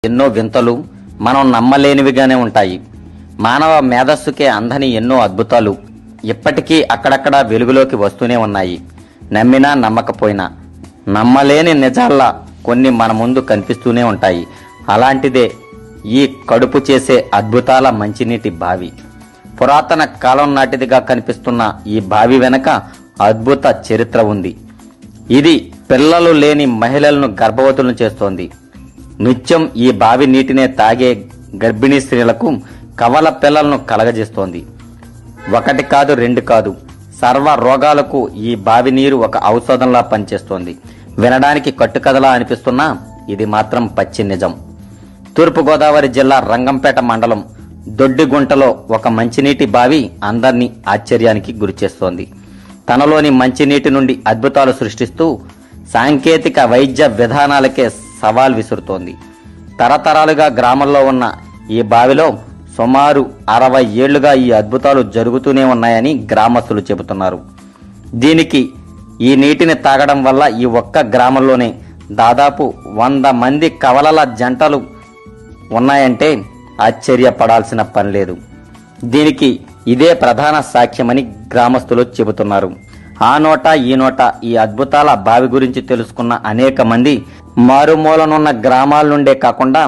ఎన్నో వింతలు మనం నమ్మలేనివిగానే ఉంటాయి. మానవ మేధస్సుకే అందని ఎన్నో అద్భుతాలు ఇప్పటికీ అక్కడక్కడ వెలుగులోకి వస్తూనే ఉన్నాయి. నమ్మినా నమ్మకపోయినా నమ్మలేని నిజాల్లా కొన్ని మన ముందు కనిపిస్తూనే ఉంటాయి. అలాంటిదే ఈ కడుపు చేసే అద్భుతాల మంచినీటి బావి. పురాతన కాలం నాటిదిగా కనిపిస్తున్న ఈ బావి వెనక అద్భుత చరిత్ర ఉంది. ఇది పిల్లలు లేని మహిళలను గర్భవతులను చేస్తోంది. నిత్యం ఈ బావి నీటినే తాగే గర్భిణీ స్త్రీలకు కవల పిల్లలను కలగజేస్తోంది. ఒకటి కాదు, రెండు కాదు, సర్వ రోగాలకు ఈ బావి నీరు ఒక ఔషధంలా పనిచేస్తోంది. వినడానికి కట్టుకథలా అనిపిస్తున్నా ఇది మాత్రం పచ్చి నిజం. తూర్పుగోదావరి జిల్లా రంగంపేట మండలం దొడ్డిగుంటలో ఒక మంచినీటి బావి అందర్నీ ఆశ్చర్యానికి గురిచేస్తోంది. తనలోని మంచినీటి నుండి అద్భుతాలు సృష్టిస్తూ సాంకేతిక వైద్య విధానాలకే సవాల్ విసురుతోంది. తరతరాలుగా గ్రామంలో ఉన్న ఈ బావిలో సుమారు 60 ఏళ్లుగా ఈ అద్భుతాలు జరుగుతూనే ఉన్నాయని గ్రామస్తులు చెబుతున్నారు. దీనికి ఈ నీటిని తాగడం వల్ల ఈ ఒక్క గ్రామంలోనే దాదాపు 100 మంది కవలల జంటలు ఉన్నాయంటే ఆశ్చర్యపడాల్సిన పని లేదు. దీనికి ఇదే ప్రధాన సాక్ష్యమని గ్రామస్తులు చెబుతున్నారు. ఆ నోట ఈ నోట ఈ అద్భుతాల బావి గురించి తెలుసుకున్న అనేక మంది మారుమూలనున్న గ్రామాల నుండే కాకుండా